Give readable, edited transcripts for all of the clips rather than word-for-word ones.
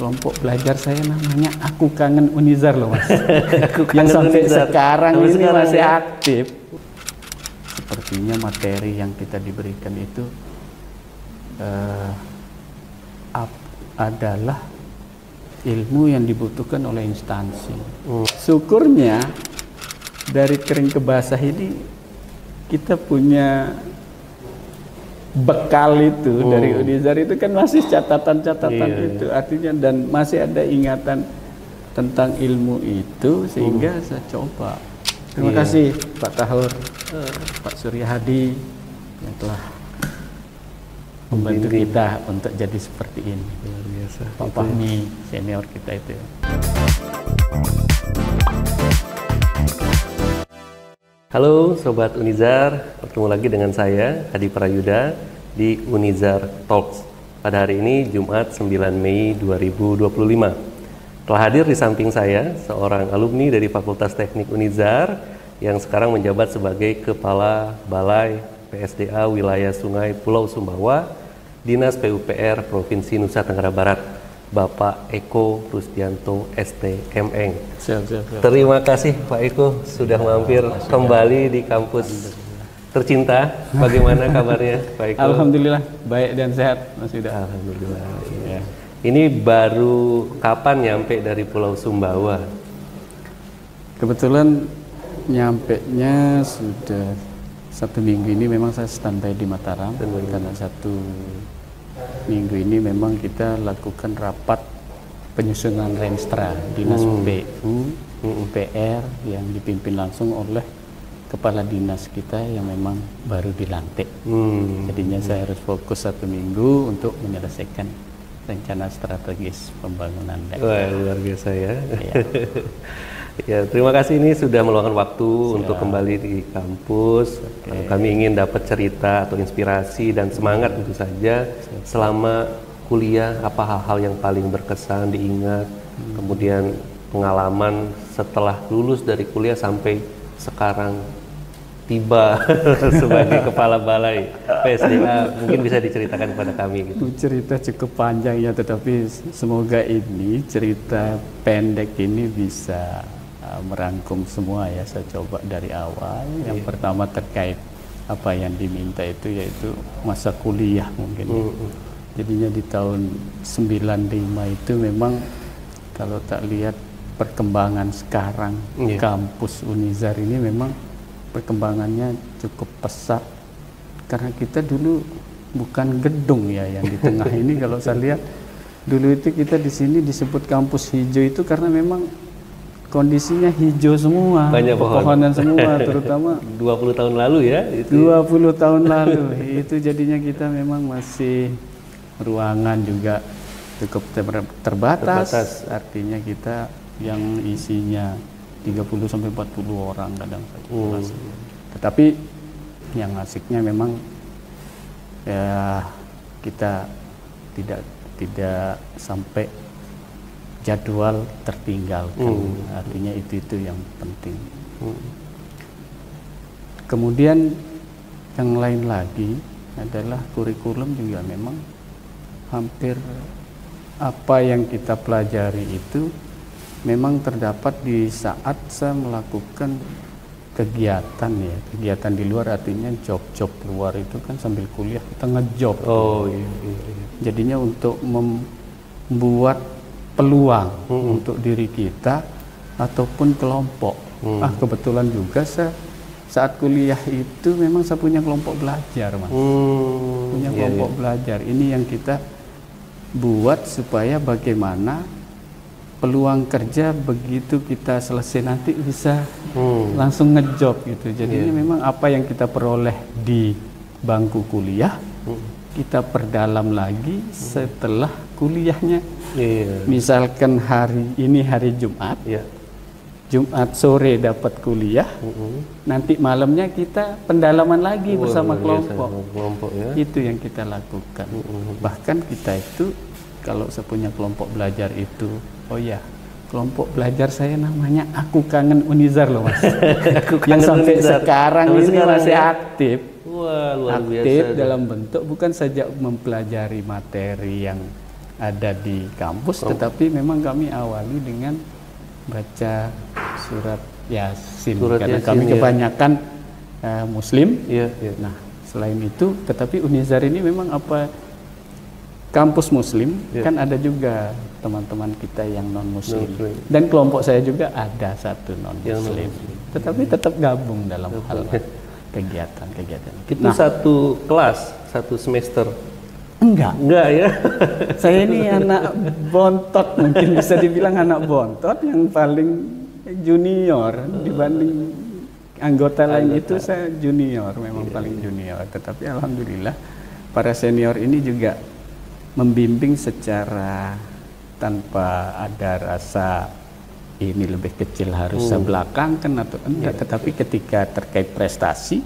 kelompok belajar saya namanya Aku Kangen Unizar loh Mas. Yang sampai Unizar. sekarang Sampai ini sekarang masih ya? aktif. Sepertinya materi yang kita diberikan itu adalah ilmu yang dibutuhkan oleh instansi. Syukurnya dari kering ke basah ini kita punya bekal itu dari Unizar itu kan masih catatan-catatan itu artinya, dan masih ada ingatan tentang ilmu itu sehingga saya coba. Terima kasih Pak Tahur, Pak Surya Hadi yang telah membantu kita untuk jadi seperti ini. Luar biasa. Pak Fahmi senior kita itu. Halo Sobat Unizar, bertemu lagi dengan saya Hadi Prayuda di Unizar Talks. Pada hari ini Jumat 9 Mei 2025. Telah hadir di samping saya seorang alumni dari Fakultas Teknik Unizar yang sekarang menjabat sebagai Kepala Balai PSDA Wilayah Sungai Pulau Sumbawa, Dinas PUPR Provinsi Nusa Tenggara Barat, Bapak Eko Rusdianto STMeng. Siap. Terima kasih Pak Eko sudah mampir kembali di kampus tercinta. Bagaimana kabarnya Pak Eko? Alhamdulillah baik dan sehat Mas Yuda. Alhamdulillah. Ya. Ini baru kapan nyampe dari Pulau Sumbawa? Kebetulan nyampenya sudah 1 minggu ini. Memang saya standby di Mataram karena 1 minggu ini memang kita lakukan rapat penyusunan Renstra Dinas PU UPR yang dipimpin langsung oleh kepala dinas kita yang memang baru dilantik. Jadinya saya harus fokus 1 minggu untuk menyelesaikan rencana strategis pembangunan daerah. Wah, luar biasa ya. Ya, terima kasih ini sudah meluangkan waktu untuk kembali di kampus. Kami ingin dapat cerita atau inspirasi dan semangat tentu saja selama kuliah, apa hal-hal yang paling berkesan diingat, kemudian pengalaman setelah lulus dari kuliah sampai sekarang tiba sebagai kepala balai PSDA, mungkin bisa diceritakan kepada kami gitu. Cerita cukup panjang ya, tetapi semoga ini cerita pendek ini bisa merangkum semua ya. Saya coba dari awal. Yang pertama terkait apa yang diminta itu yaitu masa kuliah mungkin. Jadinya di tahun 95 itu memang kalau tak lihat perkembangan sekarang kampus Unizar ini memang perkembangannya cukup pesat, karena kita dulu bukan gedung ya yang di tengah ini. Kalau saya lihat dulu itu kita di sini disebut kampus hijau itu karena memang kondisinya hijau semua, banyak pepohonan semua, terutama 20 tahun lalu ya itu. 20 tahun lalu itu jadinya kita memang masih ruangan juga cukup terbatas. Artinya kita yang isinya 30 sampai 40 orang kadang satu kelas. Tetapi yang asiknya memang ya kita tidak sampai jadwal tertinggalkan. Artinya itu yang penting. Kemudian yang lain lagi adalah kurikulum juga memang hampir apa yang kita pelajari itu memang terdapat di saat saya melakukan kegiatan ya, kegiatan di luar, artinya job luar itu kan sambil kuliah kita ngejob. Jadinya untuk membuat peluang untuk diri kita ataupun kelompok. Kebetulan juga saya saat kuliah itu memang saya punya kelompok belajar, Mas. Punya kelompok belajar. Ini yang kita buat supaya bagaimana peluang kerja begitu kita selesai nanti bisa langsung ngejob gitu. Jadinya memang apa yang kita peroleh di bangku kuliah kita perdalam lagi setelah kuliahnya. Misalkan hari ini hari Jumat, Jumat sore dapat kuliah, nanti malamnya kita pendalaman lagi bersama kelompok. Itu yang kita lakukan. Bahkan kita itu kalau saya punya kelompok belajar itu, kelompok belajar saya namanya Aku Kangen Unizar loh, Mas. Yang sampai sekarang ini masih aktif. Wah, luar aktif biasa. Dalam bentuk bukan saja mempelajari materi yang ada di kampus, tetapi memang kami awali dengan baca surat Yasin, karena Yasin, kami ya. kebanyakan Muslim. Iya, iya. Nah, selain itu, tetapi Unizar ini memang kampus Muslim, Ya. kan ada juga teman-teman kita yang non-Muslim. Non-Muslim. Dan kelompok saya juga ada satu Yang non-Muslim, non-Muslim. tetapi tetap gabung dalam hal kegiatan-kegiatan. Itu satu kelas, satu semester. Enggak. Enggak ya? Saya ini anak bontot, mungkin bisa dibilang anak bontot yang paling junior dibanding anggota lain. Itu saya junior, memang paling junior. Tetapi alhamdulillah para senior ini juga membimbing secara tanpa ada rasa ini lebih kecil harus sebelakangkan atau enggak. Tetapi ketika terkait prestasi,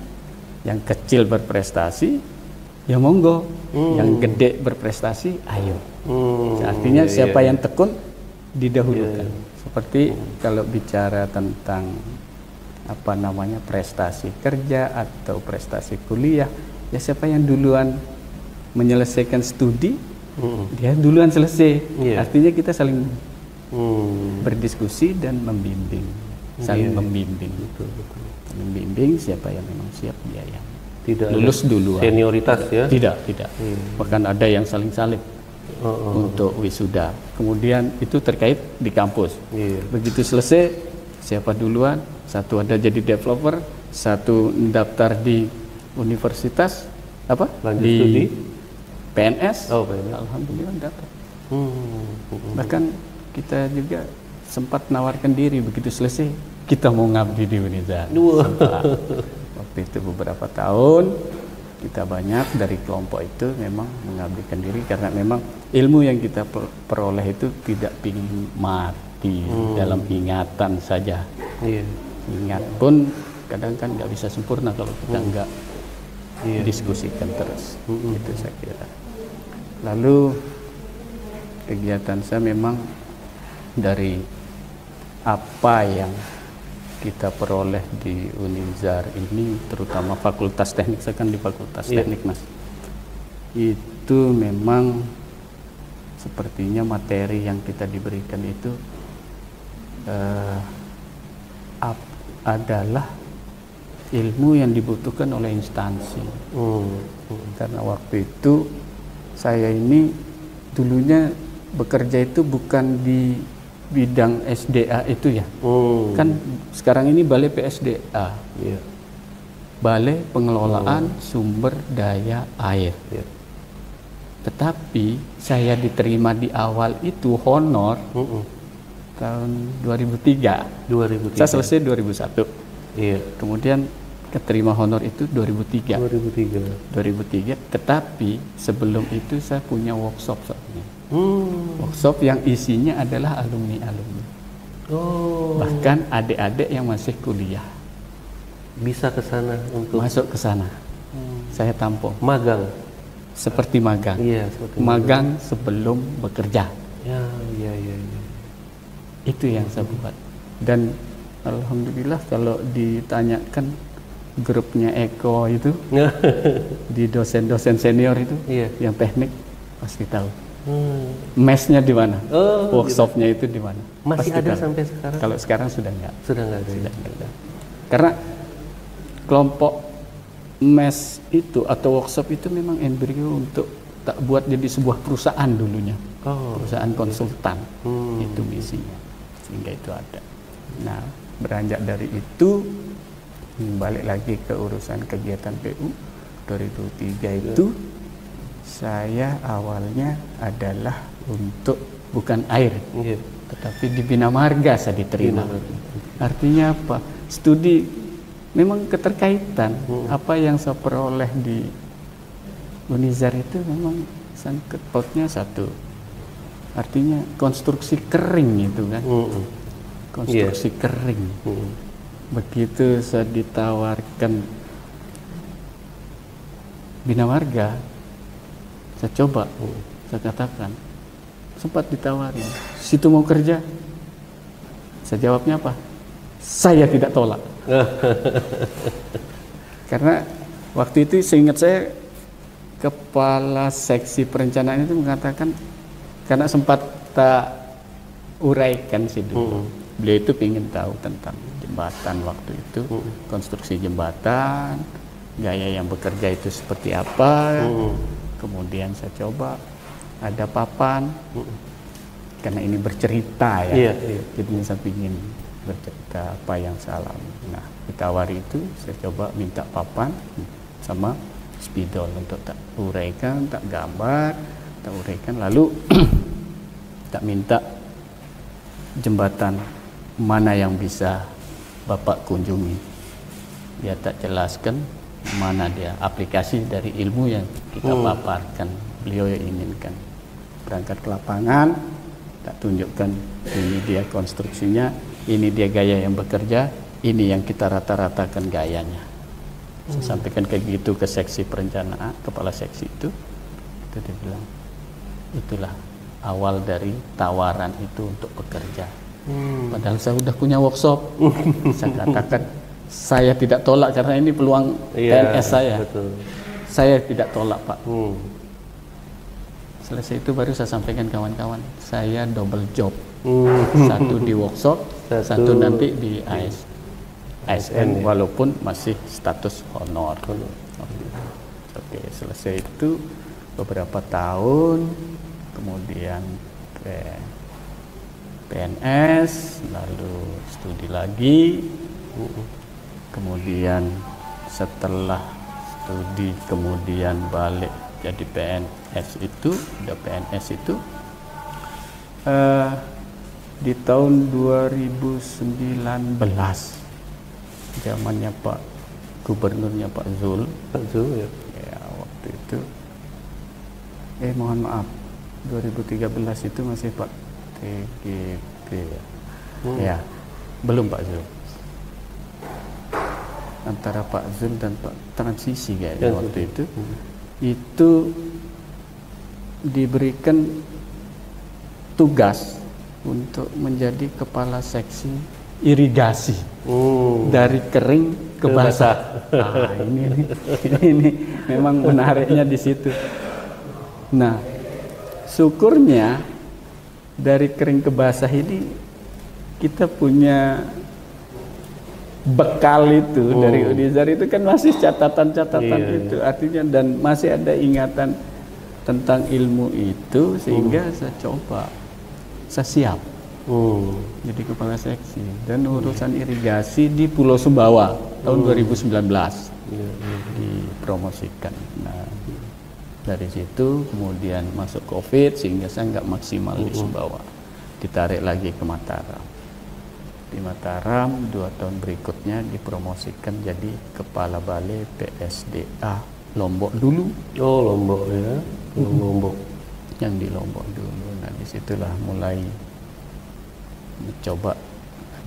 yang kecil berprestasi, ya monggo. Yang gede berprestasi, ayo. Artinya siapa yang tekun didahulukan. Seperti kalau bicara tentang prestasi kerja atau prestasi kuliah, ya siapa yang duluan menyelesaikan studi, dia duluan selesai. Artinya kita saling berdiskusi dan membimbing, saling membimbing. Membimbing siapa yang memang siap, dia yang Tidak lulus duluan. Senioritas ya? Tidak. Bahkan ada yang saling salib untuk wisuda. Kemudian itu terkait di kampus. Begitu selesai, siapa duluan? Satu ada jadi developer, satu daftar di universitas Lanjut di studi? PNS. PNS. Alhamdulillah dapat. Bahkan kita juga sempat nawarkan diri, begitu selesai kita mau ngabdi di Unizar. Waktu itu beberapa tahun kita banyak dari kelompok itu memang mengabdikan diri, karena memang ilmu yang kita peroleh itu tidak ingin mati dalam ingatan saja. Ingat pun kadang kan nggak bisa sempurna kalau kita nggak diskusikan terus. Itu saya kira. Lalu kegiatan saya memang dari apa yang kita peroleh di Unizar ini, terutama fakultas teknik, saya kan di fakultas teknik Mas, itu memang sepertinya materi yang kita diberikan itu adalah ilmu yang dibutuhkan oleh instansi. Karena waktu itu saya ini dulunya bekerja itu bukan di bidang SDA itu ya. Kan sekarang ini Balai PSDA. Balai Pengelolaan Sumber Daya Air. Tetapi saya diterima di awal itu honor tahun 2003. Saya selesai 2001. Kemudian keterima honor itu 2003. 2003. Tetapi sebelum itu saya punya workshop soalnya. Workshop yang isinya adalah alumni-alumni. Bahkan adik-adik yang masih kuliah bisa ke sana untuk masuk ke sana. Saya tampung. Magang. Seperti magang. Seperti magang sebelum bekerja. Ya. Itu yang saya buat. Dan alhamdulillah kalau ditanyakan grupnya Eko itu di dosen-dosen senior itu yang teknik pasti tahu. Mesnya di mana? Workshopnya itu di mana? Masih pasti ada tahu. sampai sekarang? Kalau sekarang sudah enggak. Sudah enggak ada. Karena kelompok mes itu atau workshop itu memang embrio untuk tak buat jadi sebuah perusahaan dulunya. Perusahaan konsultan. Itu misinya. Sehingga itu ada. Nah, beranjak dari itu balik lagi ke urusan kegiatan PU 2003 itu saya awalnya adalah untuk bukan air, tetapi di Bina Marga saya diterima. Artinya apa? Studi memang keterkaitan. Apa yang saya peroleh di Unizar itu memang sangkut pautnya satu. Artinya konstruksi kering itu kan. Konstruksi kering. Begitu saya ditawarkan Bina Marga, saya coba, saya katakan, sempat ditawari, situ mau kerja. Saya jawabnya apa? Saya tidak tolak. Karena waktu itu seingat saya, kepala seksi perencanaan itu mengatakan, karena sempat tak uraikan sih dulu. Beliau itu ingin tahu tentang jembatan waktu itu, konstruksi jembatan, gaya yang bekerja itu seperti apa. Kemudian saya coba ada papan, karena ini bercerita ya. Jadi saya ingin bercerita apa yang saya alami. Nah, ditawari itu saya coba minta papan sama spidol untuk tak uraikan, tak gambar, tak uraikan, lalu tak minta jembatan mana yang bisa Bapak kunjungi. Dia tak jelaskan mana dia aplikasi dari ilmu yang kita paparkan, beliau yang inginkan. Berangkat ke lapangan, tak tunjukkan ini dia konstruksinya, ini dia gaya yang bekerja, ini yang kita rata-ratakan gayanya. Saya sampaikan kayak gitu ke seksi perencanaan, kepala seksi itu dia bilang, itulah awal dari tawaran itu untuk bekerja. Padahal saya sudah punya workshop. Saya katakan, saya tidak tolak karena ini peluang PNS saya. Betul. Saya tidak tolak, Pak. Selesai itu baru saya sampaikan kawan-kawan, saya double job. Satu di workshop, satu nanti di ASN, walaupun masih status honor. Oke, selesai itu beberapa tahun, kemudian PNS, lalu studi lagi, kemudian setelah studi kemudian balik jadi PNS itu, udah PNS itu di tahun 2019, zamannya Pak Gubernurnya Pak Zul. Ya, waktu itu mohon maaf, 2013 itu masih Pak TGP ya. Ya, belum Pak Zul. Antara Pak Zul dan Pak transisi kayaknya waktu itu. Itu diberikan tugas untuk menjadi kepala seksi irigasi dari kering ke basah. Ini memang menariknya di situ. Nah, syukurnya dari kering ke basah ini kita punya bekal itu dari Unizar itu kan masih catatan-catatan itu, artinya, dan masih ada ingatan tentang ilmu itu, sehingga saya coba, saya siap jadi kepala seksi dan urusan irigasi di Pulau Sumbawa tahun 2019 dipromosikan. Nah, dari situ kemudian masuk COVID sehingga saya nggak maksimal di Sumbawa, ditarik lagi ke Mataram. Di Mataram 2 tahun berikutnya dipromosikan jadi kepala balai PSDA Lombok dulu. Oh, Lombok ya. Lombok. Yang di Lombok dulu. Nah, disitulah mulai mencoba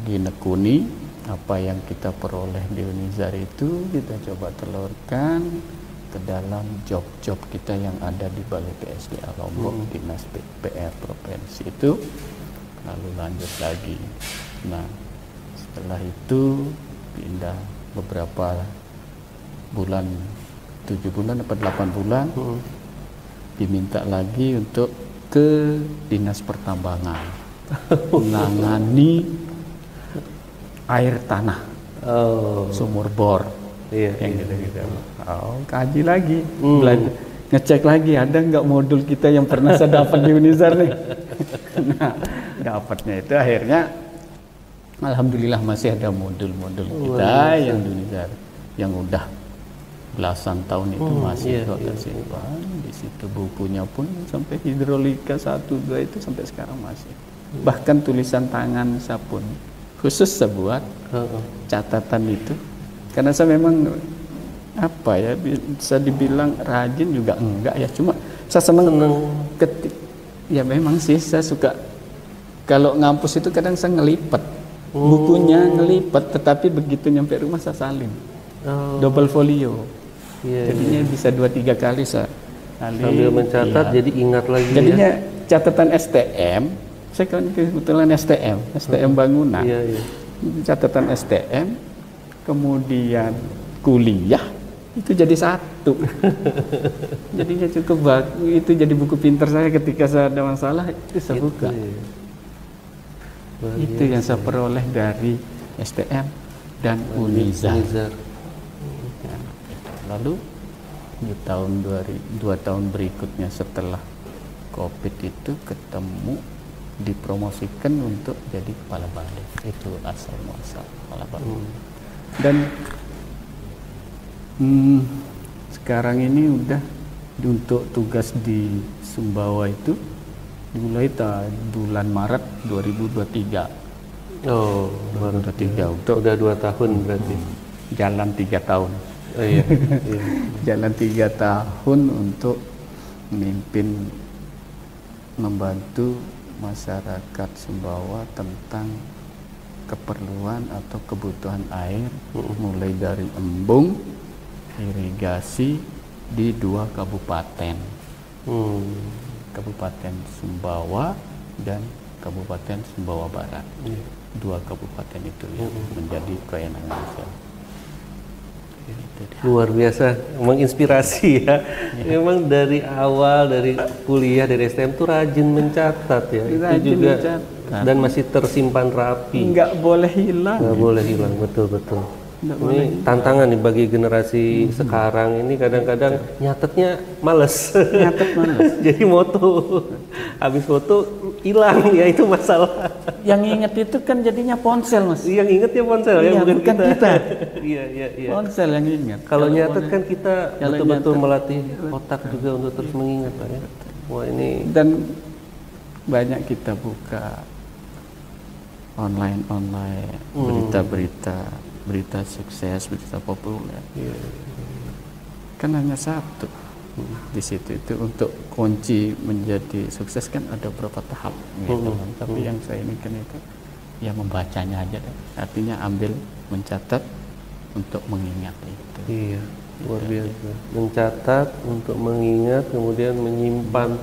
dinekuni apa yang kita peroleh di Unizar itu, kita coba telurkan ke dalam job-job kita yang ada di Balai PSDA Lombok, Dinas PR Provinsi itu, lalu lanjut lagi. Nah, setelah itu pindah beberapa bulan, 7 bulan atau 8 bulan, diminta lagi untuk ke Dinas Pertambangan, menangani air tanah, sumur bor, yang gitu-gitu. Kaji lagi, belajar, ngecek lagi ada nggak modul kita yang pernah saya dapat di Unizar nih. Nah, dapatnya itu akhirnya alhamdulillah masih ada modul-modul kita yang di Unizar yang udah belasan tahun itu masih tersimpan di situ. Bukunya pun sampai hidrolika 1, 2 itu sampai sekarang masih. Bahkan tulisan tangan saya pun khusus saya buat catatan itu, karena saya memang apa ya, bisa dibilang rajin juga enggak ya, cuma saya senang ketik. Ya memang sih saya suka kalau ngampus itu kadang saya ngelipat bukunya, ngelipat, tetapi begitu nyampe rumah saya salin double folio. Jadinya bisa 2-3 kali saya sambil mencatat, jadi ingat lagi. Jadinya catatan STM, saya kan kebetulan STM bangunan, catatan STM, kemudian kuliah itu jadi satu. Jadinya cukup itu jadi buku pintar saya ketika saya ada masalah itu saya buka. Itu yang saya peroleh dari STM dan Unizar. Ya. Lalu di tahun 2 tahun berikutnya setelah COVID itu ketemu, dipromosikan untuk jadi kepala balik. Itu asal muasal kepala balik. Dan sekarang ini udah untuk tugas di Sumbawa itu dimulai bulan Maret 2023. Oh, baru 2023 untuk udah 2 tahun berarti. Jalan 3 tahun. Oh iya. Jalan 3 tahun untuk memimpin, membantu masyarakat Sumbawa tentang keperluan atau kebutuhan air, mulai dari embung, irigasi di 2 kabupaten. Kabupaten Sumbawa dan Kabupaten Sumbawa Barat. 2 kabupaten itu yang menjadi kewenangan saya. Luar biasa, menginspirasi ya. Memang dari awal, dari kuliah, dari STM tuh rajin mencatat ya. Rajin itu juga mencatat. Dan masih tersimpan rapi. Nggak boleh hilang. Nggak boleh hilang, betul-betul. Ini tantangan nih bagi generasi sekarang ini, kadang-kadang nyatetnya males. Nyatet males. Jadi moto, habis foto hilang, ya itu masalah. Yang inget itu kan jadinya ponsel, Mas. Yang inget ya ponsel ya, bukan kita. Iya. Ponsel yang ingat. Kalau nyatet kan kita kalau betul-betul nyatet, melatih otak juga untuk terus mengingat Pak ya. Wah ini. Dan banyak kita buka online berita sukses, berita populer. Kan hanya satu di situ, itu untuk kunci menjadi sukses kan ada beberapa tahap gitu kan. Tapi yang saya inginkan itu ya membacanya aja deh. Artinya ambil, mencatat untuk mengingat itu. Iya, luar biasa. Mencatat untuk mengingat, kemudian menyimpan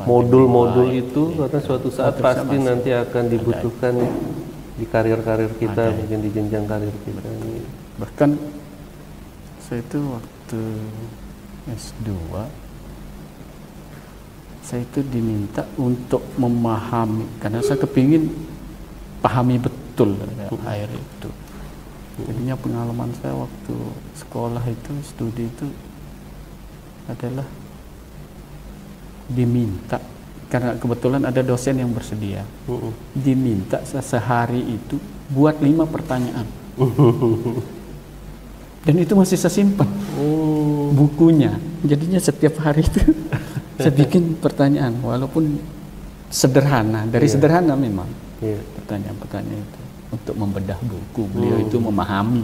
modul-modul itu karena suatu saat pasti nanti akan dibutuhkan di karir-karir kita, mungkin di jenjang karir kita. Bahkan saya itu waktu S2 saya itu diminta untuk memahami, karena saya kepingin pahami betul air itu. Jadinya pengalaman saya waktu sekolah itu, studi itu adalah diminta, karena kebetulan ada dosen yang bersedia, diminta sehari itu buat 5 pertanyaan. Dan itu masih saya simpan bukunya. Jadinya setiap hari itu saya bikin pertanyaan, walaupun sederhana, dari sederhana memang pertanyaan-pertanyaan itu untuk membedah buku. Beliau itu memahami.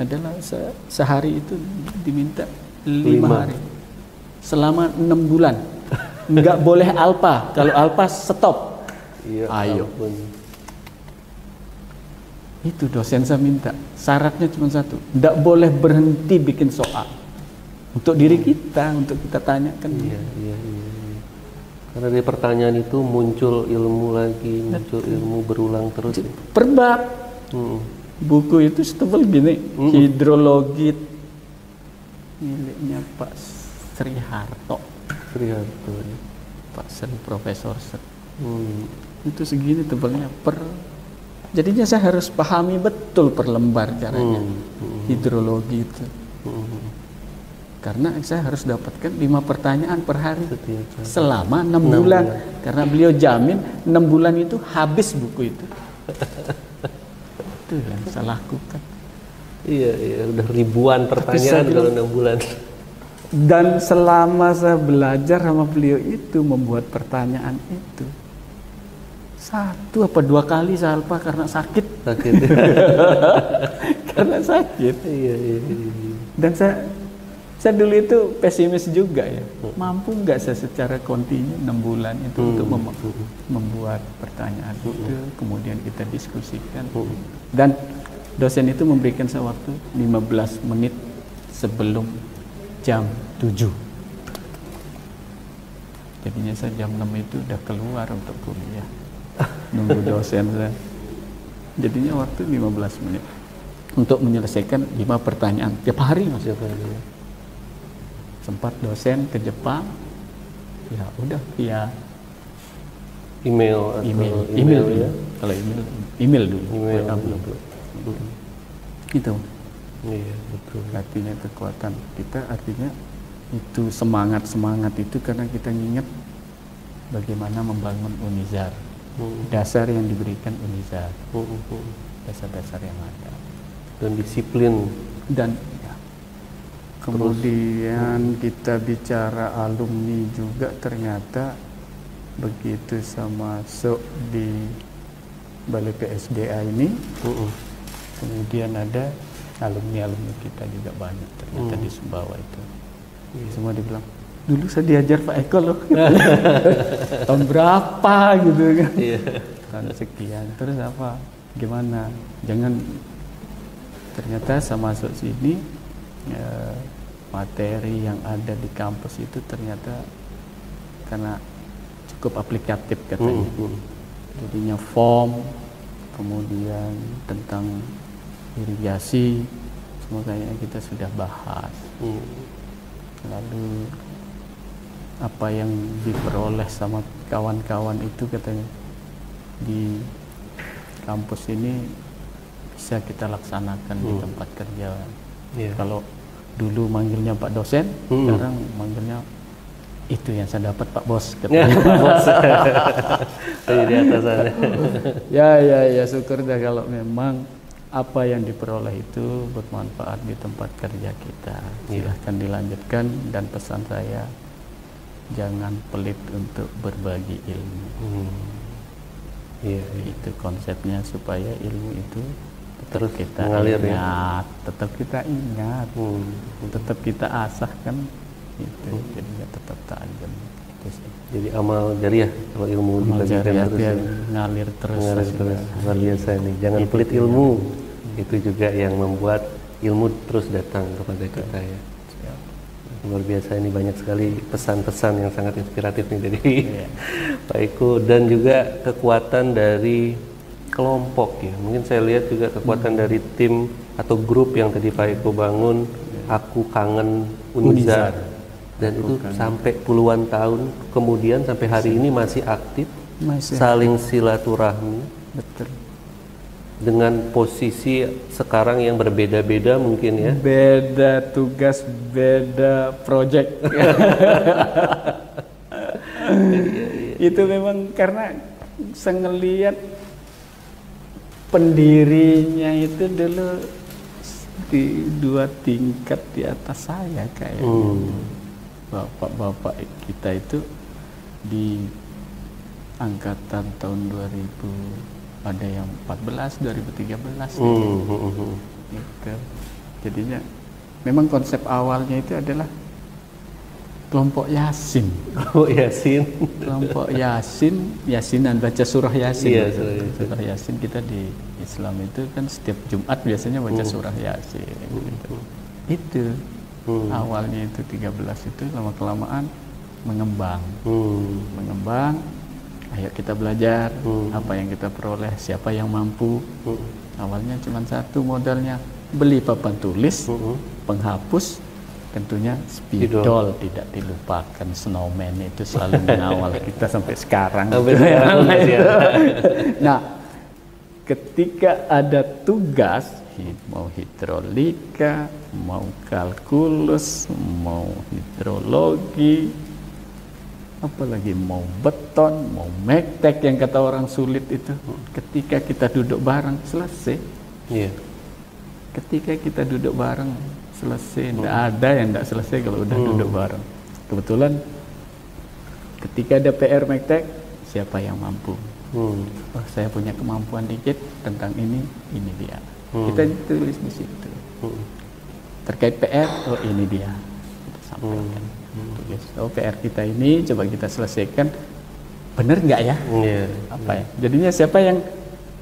Adalah sehari itu diminta 5 hari selama 6 bulan. Nggak boleh alpa, kalau alpa stop. Ayo. Itu dosen saya minta. Syaratnya cuma satu, nggak boleh berhenti bikin soal untuk diri kita, untuk kita tanyakan. Iya. Karena dari pertanyaan itu muncul ilmu lagi, muncul ilmu berulang terus. Per bab. Buku itu setebal gini, hidrologi miliknya Pak Sri Harto. Pak Sri, Profesor Sri. Itu segini tebalnya jadinya saya harus pahami betul per lembar caranya hidrologi itu. Karena saya harus dapatkan 5 pertanyaan per hari selama 6 bulan. Karena beliau jamin 6 bulan itu habis buku itu. Itu yang saya lakukan. Iya, udah ribuan pertanyaan kalau 6 bulan. Dan selama saya belajar sama beliau itu membuat pertanyaan itu, 1 apa 2 kali saya lupa karena sakit. Karena sakit. Iya. Dan saya dulu itu pesimis juga ya. Mampu nggak saya secara kontinu 6 bulan itu untuk membuat pertanyaan itu, kemudian kita diskusikan. Dan dosen itu memberikan saya waktu 15 menit sebelum jam 7. Jadinya saya jam 6 itu udah keluar untuk kuliah. Nunggu dosen saya. Jadinya waktu 15 menit. untuk menyelesaikan 5 pertanyaan tiap hari Mas. Siapa ini? Sempat dosen ke Jepang, ya udah via Email atau email ya? Kalau email dulu. Email WA belum. Gitu. Iya, betul. Artinya kekuatan kita, artinya itu semangat itu karena kita ingat bagaimana membangun Unizar. Dasar yang diberikan Unizar. Dasar-dasar yang ada. Dan disiplin. Dan ya, kemudian kita bicara alumni juga, ternyata begitu sama masuk di Balai PSDA ini, kemudian ada alumni kita juga banyak ternyata di Sumbawa itu. Semua dibilang, dulu saya diajar Pak Eko loh. Tahun berapa gitu kan. Tahun sekian. Terus apa? Gimana? Jangan, ternyata saya masuk sini, materi yang ada di kampus itu ternyata karena cukup aplikatif katanya. Jadinya form, kemudian tentang irigasi, semua kayaknya kita sudah bahas. Lalu apa yang diperoleh sama kawan-kawan itu katanya di kampus ini bisa kita laksanakan di tempat kerja. Kalau dulu manggilnya Pak dosen, sekarang manggilnya itu yang saya dapat Pak Bos katanya. Pak Bos. Di atas sana. Ya syukur dah kalau memang apa yang diperoleh itu bermanfaat di tempat kerja kita. Silahkan dilanjutkan, dan pesan saya, jangan pelit untuk berbagi ilmu. Itu konsepnya, supaya ilmu itu tetap kita mengalir, ingat, tetap kita ingat, tetap kita asah kan. Itu jadinya tetap tajam. Jadi amal jariah kalau ilmu dibagikan terus ya. Ngalir terus. Luar biasa nih. Jangan pelit ilmu. Itu juga yang membuat ilmu terus datang kepada kita ya. Luar biasa, ini banyak sekali pesan-pesan yang sangat inspiratif nih dari Pak Eko, dan juga kekuatan dari kelompok ya. Mungkin saya lihat juga kekuatan dari tim atau grup yang tadi Pak Eko bangun, Aku Kangen Unizar. Dan itu sampai puluhan tahun kemudian sampai hari ini masih aktif, saling silaturahmi. Betul. Dengan posisi sekarang yang berbeda-beda mungkin ya. Beda tugas, beda project. Itu memang karena saya ngelihat pendirinya itu dulu di 2 tingkat di atas saya kayaknya. Bapak-bapak kita itu di angkatan tahun 2000, ada yang 14, 2013 gitu. Jadinya memang konsep awalnya itu adalah kelompok Yasin. Kelompok Yasin, Yasinan, baca surah Yasin. Surah Yasin kita di Islam itu kan setiap Jumat biasanya baca surah Yasin gitu. Itu awalnya itu 13 itu, lama-kelamaan mengembang. Ayo kita belajar, apa yang kita peroleh, siapa yang mampu. Awalnya cuma satu modalnya, beli papan tulis, penghapus, tentunya spidol tidak dilupakan, snowman itu selalu mengawal kita sampai sekarang. Nah, ketika ada tugas, mau hidrolika, mau kalkulus, mau hidrologi, apalagi mau beton, mau mektek yang kata orang sulit itu, ketika kita duduk bareng selesai. Ketika kita duduk bareng selesai, tidak ada yang tidak selesai kalau udah duduk bareng. Kebetulan ketika ada PR mektek, siapa yang mampu? Oh, saya punya kemampuan dikit tentang ini dia. Kita tulis di situ. Terkait PR, oh ini dia. Kita sampaikan. Oh, PR kita ini coba kita selesaikan, benar nggak ya? Apa ya? Jadinya siapa yang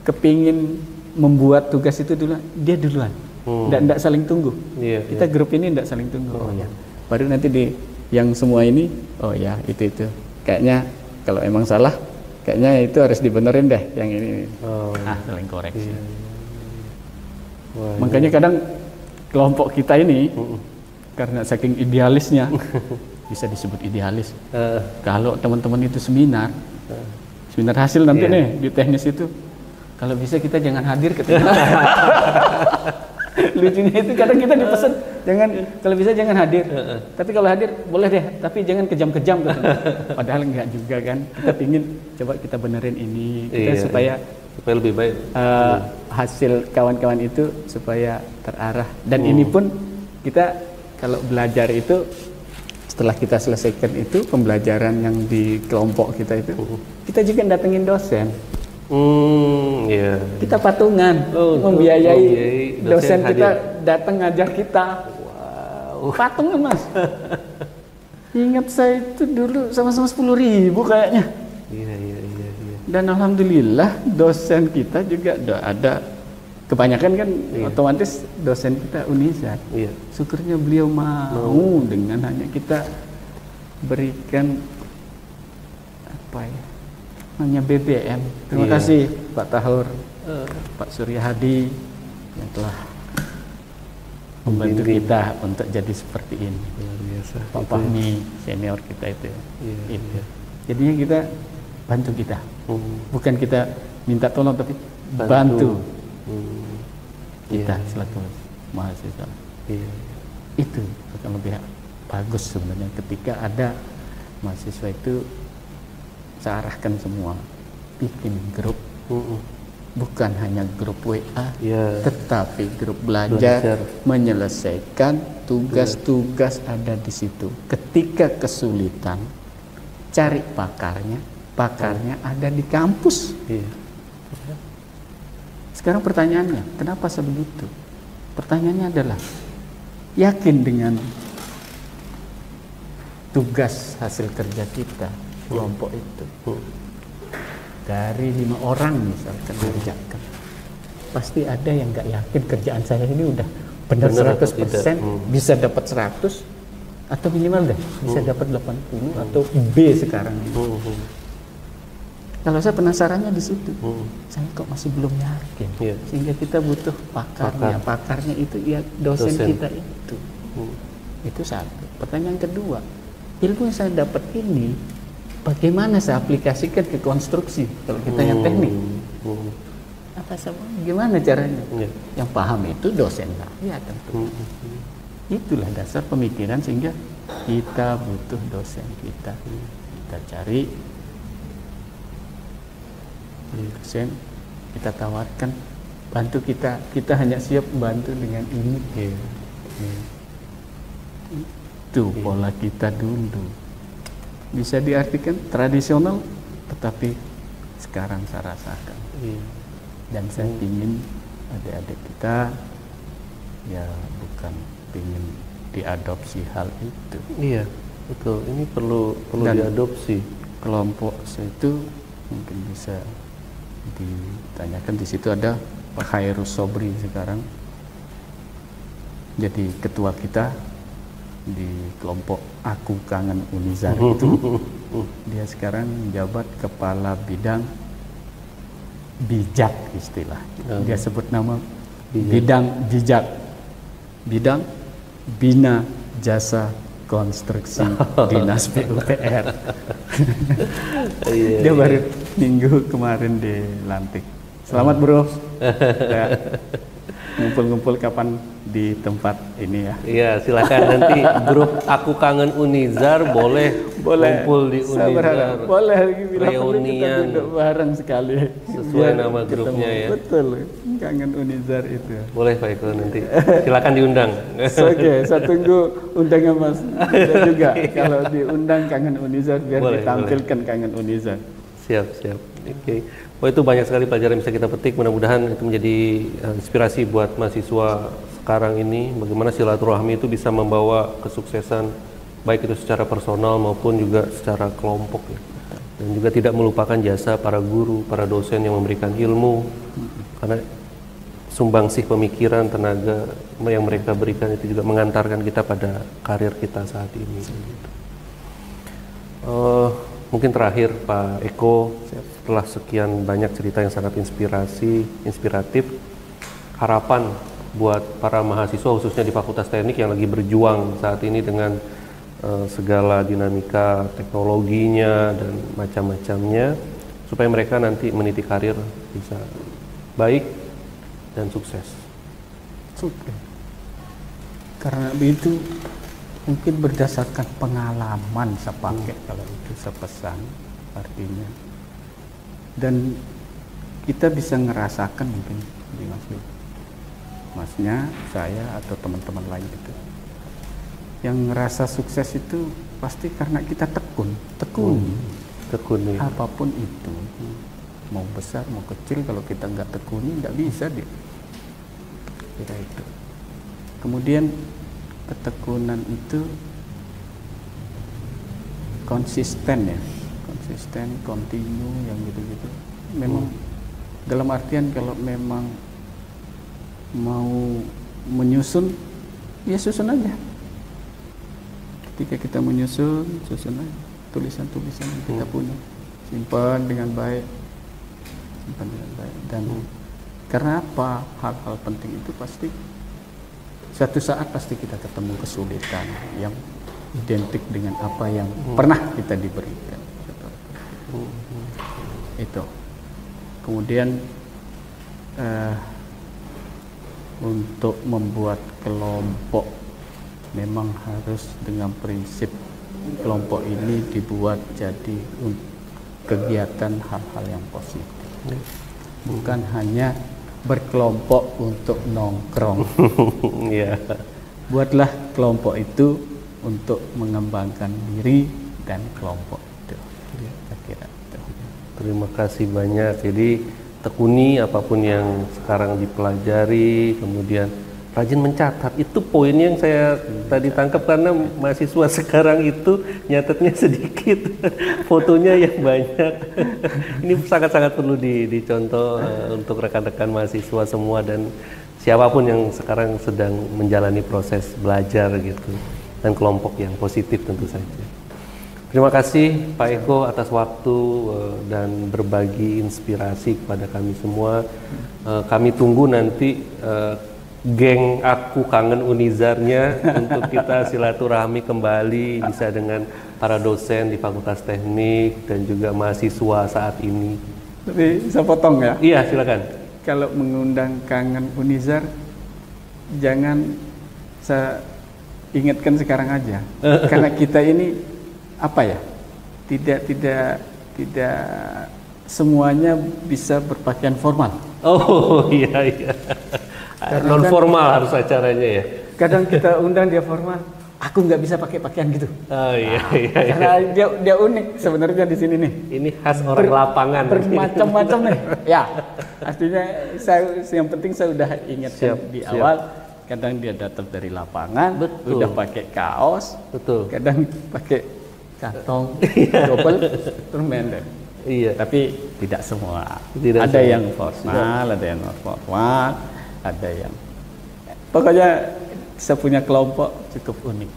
kepingin membuat tugas itu duluan, dia duluan. Nggak saling tunggu. Kita grup ini nggak saling tunggu. Oh ya. Baru nanti di yang semua ini, oh ya itu. Kayaknya kalau emang salah, kayaknya itu harus dibenerin deh yang ini. Saling koreksi. Wah, Makanya kadang kelompok kita ini karena saking idealisnya bisa disebut idealis. Kalau teman-teman itu seminar hasil nanti Iya. nih di teknis itu, kalau bisa kita jangan hadir ketika lucunya itu kadang kita dipesan kalau bisa jangan hadir. Tapi kalau hadir boleh deh, tapi jangan kejam-kejam. Padahal enggak juga kan. Kita pingin coba kita benerin ini kita Iya, supaya lebih baik. hasil kawan-kawan itu supaya terarah. Dan ini pun kita kalau belajar itu setelah kita selesaikan itu pembelajaran yang di kelompok kita itu, kita juga datengin dosen. Iya. Kita patungan membiayai dosen kita datang ngajar kita. Wow. Patungan Mas. Ingat saya itu dulu sama-sama 10.000 kayaknya. Iya. Dan alhamdulillah dosen kita juga ada, kebanyakan kan otomatis dosen kita Unizar. Iya. Syukurnya beliau mau dengan hanya kita berikan apa ya, hanya BBM. Terima kasih Pak Tahur, Pak Surya Hadi yang telah membantu kita untuk jadi seperti ini. Luar biasa. Pak Fahmi senior kita itu. Iya. Itu. Jadinya kita bantu kita. Bukan kita minta tolong tapi bantu kita selaku mahasiswa. Iya. Itu akan lebih bagus sebenarnya ketika ada mahasiswa itu saya arahkan semua bikin grup, bukan hanya grup WA, tetapi grup belajar menyelesaikan tugas-tugas ada di situ. Ketika kesulitan cari pakarnya ada di kampus. Sekarang pertanyaannya, kenapa sebegitu? Pertanyaannya adalah, yakin dengan tugas hasil kerja kita kelompok itu dari 5 orang misalkan kerjakan, pasti ada yang nggak yakin kerjaan saya ini udah benar 100%, bisa dapat 100 atau minimal deh bisa dapat 80 atau B sekarang ini. Kalau saya penasarannya di situ, saya kok masih belum yakin, sehingga kita butuh pakarnya itu ya dosen kita itu. Itu satu. Pertanyaan kedua, ilmu yang saya dapat ini bagaimana saya aplikasikan ke konstruksi kalau kita yang teknik? Gimana caranya? Yang paham itu dosen saya tentu. Itulah dasar pemikiran sehingga kita butuh dosen kita. Kita cari dosen, kita tawarkan bantu kita hanya siap bantu dengan ini. Itu pola kita dulu. Bisa diartikan tradisional, tetapi sekarang saya rasakan. Dan saya ingin adik-adik kita ya bukan ingin diadopsi hal itu. Iya, betul. Ini perlu Dan diadopsi. Kelompok saya itu mungkin bisa ditanyakan, di situ ada Pak Khairus Sobri sekarang jadi ketua kita di kelompok Aku Kangen Unizar itu. Dia sekarang menjabat kepala bidang bijak istilah. Dia sebut nama bidang bijak, bidang bina jasa konstruksi dinas PUPR. Dia baru minggu kemarin dilantik. Selamat bro. Ya, ngumpul-ngumpul kapan di tempat ini ya? Iya, silakan nanti grup Aku Kangen Unizar boleh kumpul di Saya berharap Unizar. boleh bila perlu kita Reunian. duduk bareng sekali. Sesuai Biar nama ketemu. grupnya ya. Betul, Kangen Unizar itu. Boleh Pak Eko nanti. Silakan diundang. Oke, saya tunggu undangan Mas. Saya juga kalau diundang Kangen Unizar biar Boleh, ditampilkan Kangen Unizar. Siap. Oke. Wah, itu banyak sekali pelajaran yang bisa kita petik. Mudah-mudahan itu menjadi inspirasi buat mahasiswa sekarang ini. Bagaimana silaturahmi itu bisa membawa kesuksesan, baik itu secara personal maupun juga secara kelompok ya. Dan juga tidak melupakan jasa para guru, para dosen yang memberikan ilmu. Karena sumbangsih pemikiran, tenaga yang mereka berikan itu juga mengantarkan kita pada karir kita saat ini. Mungkin terakhir Pak Eko, setelah sekian banyak cerita yang sangat inspiratif, harapan buat para mahasiswa khususnya di Fakultas Teknik yang lagi berjuang saat ini dengan segala dinamika teknologinya dan macam-macamnya, supaya mereka nanti meniti karir bisa baik dan sukses. Sudah. Karena itu mungkin berdasarkan pengalaman saya pakai kalau itu saya pesan artinya. Dan kita bisa ngerasakan mungkin di masnya, saya atau teman-teman lain itu. Yang ngerasa sukses itu pasti karena kita tekun. Tekun ya. Apapun itu. Mau besar, mau kecil, kalau kita nggak tekuni nggak bisa dia. Kira itu. Kemudian ketekunan itu konsisten ya, konsisten, kontinu, yang gitu-gitu. Memang dalam artian kalau memang mau menyusun, ya susun aja. Ketika kita menyusun, susun aja tulisan-tulisan yang kita punya, simpan dengan baik, dan karena apa? Hal-hal penting itu pasti suatu saat pasti kita ketemu kesulitan yang identik dengan apa yang pernah kita diberikan. Itu. Kemudian untuk membuat kelompok memang harus dengan prinsip kelompok ini dibuat jadi kegiatan hal-hal yang positif. Bukan hanya berkelompok untuk nongkrong. Yeah. Buatlah kelompok itu untuk mengembangkan diri dan kelompok itu. Saya kira itu. Terima kasih banyak. Jadi tekuni apapun yang sekarang dipelajari, kemudian rajin mencatat. Itu poin yang saya tadi tangkap, karena mahasiswa sekarang itu nyatetnya sedikit, fotonya yang banyak. Ini sangat-sangat perlu dicontoh untuk rekan-rekan mahasiswa semua dan siapapun yang sekarang sedang menjalani proses belajar gitu, dan kelompok yang positif tentu saja. Terima kasih Pak Eko atas waktu dan berbagi inspirasi kepada kami semua. Kami tunggu nanti geng Aku Kangen Unizarnya untuk kita silaturahmi kembali, bisa dengan para dosen di Fakultas Teknik dan juga mahasiswa saat ini. Tapi saya potong ya. Iya, silakan. Kalau mengundang Kangen Unizar, jangan saya ingatkan sekarang aja, karena kita ini apa ya, tidak semuanya bisa berpakaian formal. Oh iya. Non formal kan, harus acaranya ya. Kadang kita undang dia formal, aku nggak bisa pakai pakaian gitu. Oh iya. Karena dia unik sebenarnya di sini nih. Ini khas orang lapangan. Bermacam-macam nih. Ya, artinya yang penting saya udah ingatkan di awal. Kadang dia datang dari lapangan, udah pakai kaos, kadang pakai kantong double permen. Iya. Tapi tidak semua. Ada yang formal, ada yang non formal, ada yang pokoknya saya punya kelompok cukup unik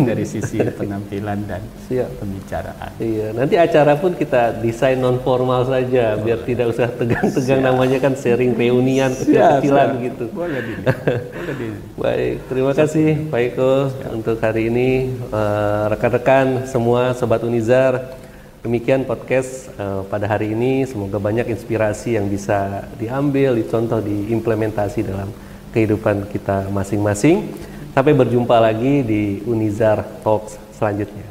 dari sisi penampilan dan pembicaraan. Iya, nanti acara pun kita desain non formal saja biar tidak usah tegang-tegang, namanya kan sharing reunian kecil-kecilan gitu. Boleh di. Baik, terima kasih Pak Eko untuk hari ini. Rekan-rekan semua Sobat Unizar, demikian podcast pada hari ini. Semoga banyak inspirasi yang bisa diambil, dicontoh, diimplementasi dalam kehidupan kita masing-masing. Sampai berjumpa lagi di Unizar Talks selanjutnya.